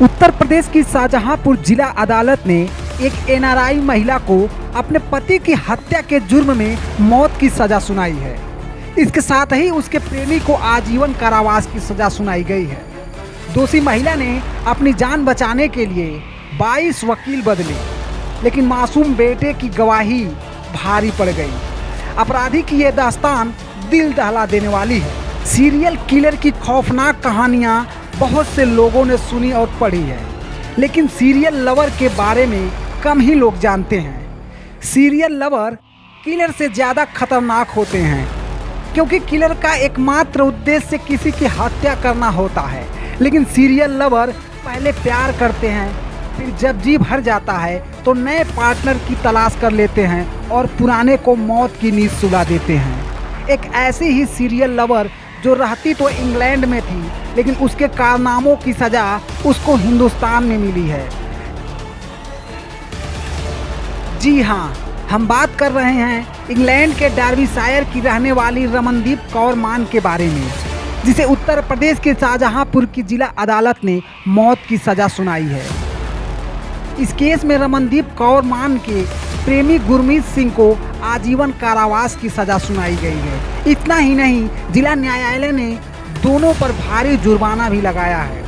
उत्तर प्रदेश की शाहजहांपुर जिला अदालत ने एक एनआरआई महिला को अपने पति की हत्या के जुर्म में मौत की सजा सुनाई है। इसके साथ ही उसके प्रेमी को आजीवन कारावास की सजा सुनाई गई है। दोषी महिला ने अपनी जान बचाने के लिए 22 वकील बदले, लेकिन मासूम बेटे की गवाही भारी पड़ गई। अपराधी की यह दास्तान दिल दहला देने वाली है। सीरियल किलर की खौफनाक कहानियां बहुत से लोगों ने सुनी और पढ़ी है, लेकिन सीरियल लवर के बारे में कम ही लोग जानते हैं। सीरियल लवर किलर से ज़्यादा खतरनाक होते हैं, क्योंकि किलर का एकमात्र उद्देश्य किसी की हत्या करना होता है, लेकिन सीरियल लवर पहले प्यार करते हैं, फिर जब जी भर जाता है तो नए पार्टनर की तलाश कर लेते हैं और पुराने को मौत की नींद सुला देते हैं। एक ऐसी ही सीरियल लवर जो रहती तो इंग्लैंड में थी, लेकिन उसके कारनामों की सज़ा उसको हिंदुस्तान में मिली है। जी हाँ, हम बात कर रहे हैं इंग्लैंड के डार्बीशायर की रहने वाली रमनदीप कौर मान के बारे में, जिसे उत्तर प्रदेश के शाहजहांपुर की जिला अदालत ने मौत की सज़ा सुनाई है। इस केस में रमनदीप कौर मान के प्रेमी गुरमीत सिंह को आजीवन कारावास की सज़ा सुनाई गई है। इतना ही नहीं, जिला न्यायालय ने दोनों पर भारी जुर्माना भी लगाया है।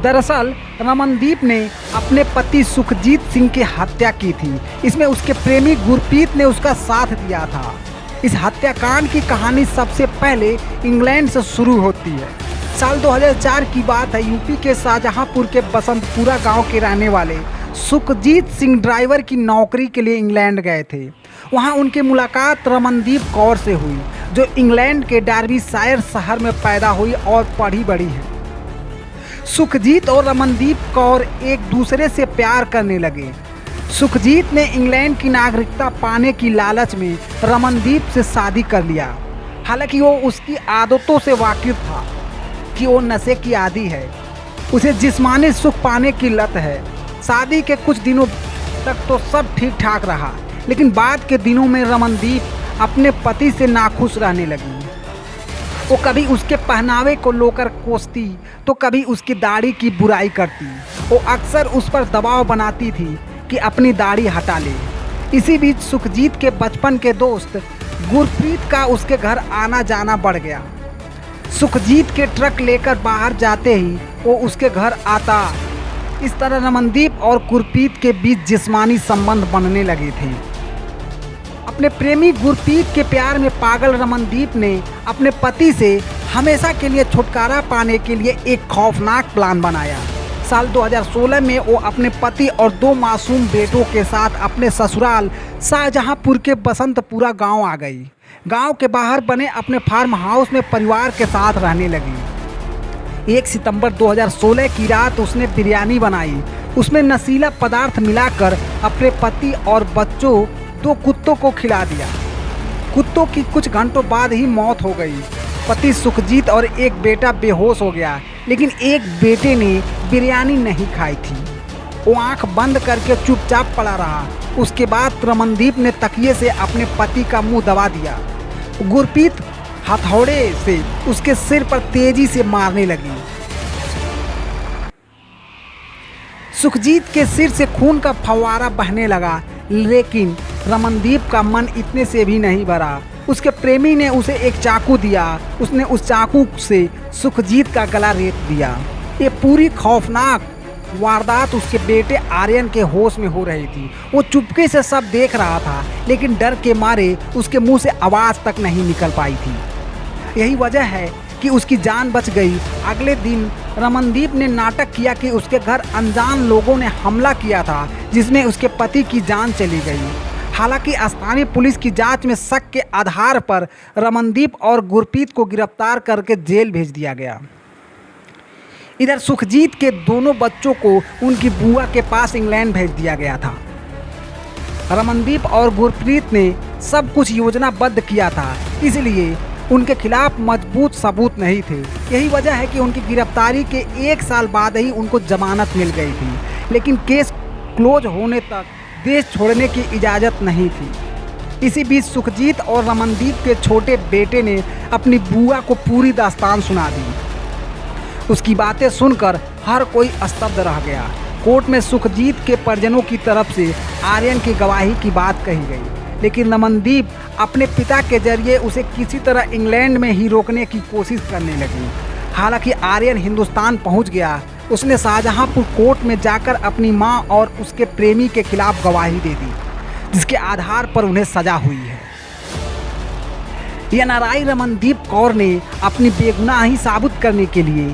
दरअसल रमनदीप ने अपने पति सुखजीत सिंह की हत्या की थी। इसमें उसके प्रेमी गुरप्रीत ने उसका साथ दिया था। इस हत्याकांड की कहानी सबसे पहले इंग्लैंड से शुरू होती है। साल 2004 की बात है। यूपी के शाहजहांपुर के बसंतपुरा गांव के रहने वाले सुखजीत सिंह ड्राइवर की नौकरी के लिए इंग्लैंड गए थे। वहां उनकी मुलाकात रमनदीप कौर से हुई, जो इंग्लैंड के डार्बीशायर शहर में पैदा हुई और पढ़ी बड़ी है। सुखजीत और रमनदीप कौर एक दूसरे से प्यार करने लगे। सुखजीत ने इंग्लैंड की नागरिकता पाने की लालच में रमनदीप से शादी कर लिया। हालांकि वो उसकी आदतों से वाकिफ था कि वो नशे की आदी है, उसे जिस्मानी सुख पाने की लत है। शादी के कुछ दिनों तक तो सब ठीक ठाक रहा, लेकिन बाद के दिनों में रमनदीप अपने पति से नाखुश रहने लगी। वो कभी उसके पहनावे को लेकर कोसती, तो कभी उसकी दाढ़ी की बुराई करती। वो अक्सर उस पर दबाव बनाती थी कि अपनी दाढ़ी हटा ले। इसी बीच सुखजीत के बचपन के दोस्त गुरप्रीत का उसके घर आना जाना बढ़ गया। सुखजीत के ट्रक लेकर बाहर जाते ही वो उसके घर आता। इस तरह रमनदीप और गुरप्रीत के बीच जिस्मानी संबंध बनने लगे थे। अपने प्रेमी गुरप्रीत के प्यार में पागल रमनदीप ने अपने पति से हमेशा के लिए छुटकारा पाने के लिए एक खौफनाक प्लान बनाया। साल 2016 में वो अपने पति और 2 मासूम बेटों के साथ अपने ससुराल शाहजहांपुर के बसंतपुरा गांव आ गई। गांव के बाहर बने अपने फार्म हाउस में परिवार के साथ रहने लगी। 1 सितंबर 2016 की रात उसने बिरयानी बनाई। उसमें नशीला पदार्थ मिलाकर अपने पति और बच्चों 2 कुत्तों को खिला दिया। कुत्तों की कुछ घंटों बाद ही मौत हो गई। पति सुखजीत और एक बेटा बेहोश हो गया, लेकिन एक बेटे ने बिरयानी नहीं खाई थी। वो आंख बंद करके चुपचाप पड़ा रहा। उसके बाद रमनदीप ने तकिए से अपने पति का मुंह दबा दिया। गुरप्रीत हथौड़े से उसके सिर पर तेजी से मारने लगी। सुखजीत के सिर से खून का फव्वारा बहने लगा, लेकिन रमनदीप का मन इतने से भी नहीं भरा। उसके प्रेमी ने उसे एक चाकू दिया। उसने उस चाकू से सुखजीत का गला रेत दिया। ये पूरी खौफनाक वारदात उसके बेटे आर्यन के होश में हो रही थी। वो चुपके से सब देख रहा था, लेकिन डर के मारे उसके मुंह से आवाज़ तक नहीं निकल पाई थी। यही वजह है कि उसकी जान बच गई। अगले दिन रमनदीप ने नाटक किया कि उसके घर अनजान लोगों ने हमला किया था, जिसमें उसके पति की जान चली गई। हालांकि स्थानीय पुलिस की जांच में शक के आधार पर रमनदीप और गुरप्रीत को गिरफ्तार करके जेल भेज दिया गया। इधर सुखजीत के दोनों बच्चों को उनकी बुआ के पास इंग्लैंड भेज दिया गया था। रमनदीप और गुरप्रीत ने सब कुछ योजनाबद्ध किया था, इसलिए उनके खिलाफ मजबूत सबूत नहीं थे। यही वजह है कि उनकी गिरफ्तारी के 1 साल बाद ही उनको जमानत मिल गई थी, लेकिन केस क्लोज होने तक देश छोड़ने की इजाज़त नहीं थी। इसी बीच सुखजीत और रमनदीप के छोटे बेटे ने अपनी बुआ को पूरी दास्तान सुना दी। उसकी बातें सुनकर हर कोई स्तब्ध रह गया। कोर्ट में सुखजीत के परिजनों की तरफ से आर्यन की गवाही की बात कही गई, लेकिन रमनदीप अपने पिता के जरिए उसे किसी तरह इंग्लैंड में ही रोकने की कोशिश करने लगी। हालांकि आर्यन हिंदुस्तान पहुंच गया, उसने शाहजहांपुर कोर्ट में जाकर अपनी मां और उसके प्रेमी के खिलाफ गवाही दे दी, जिसके आधार पर उन्हें सजा हुई है। एनआरआई रमनदीप कौर ने अपनी बेगुनाही साबित करने के लिए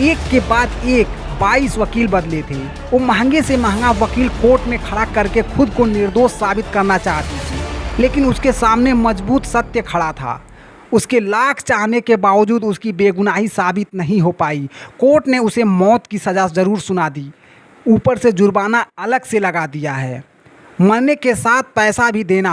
एक के बाद एक 22 वकील बदले थे। वो महंगे से महंगा वकील कोर्ट में खड़ा करके खुद को निर्दोष साबित करना चाहती थी, लेकिन उसके सामने मजबूत सत्य खड़ा था। उसके लाख चाहने के बावजूद उसकी बेगुनाही साबित नहीं हो पाई। कोर्ट ने उसे मौत की सज़ा ज़रूर सुना दी, ऊपर से जुर्माना अलग से लगा दिया है। मरने के साथ पैसा भी देना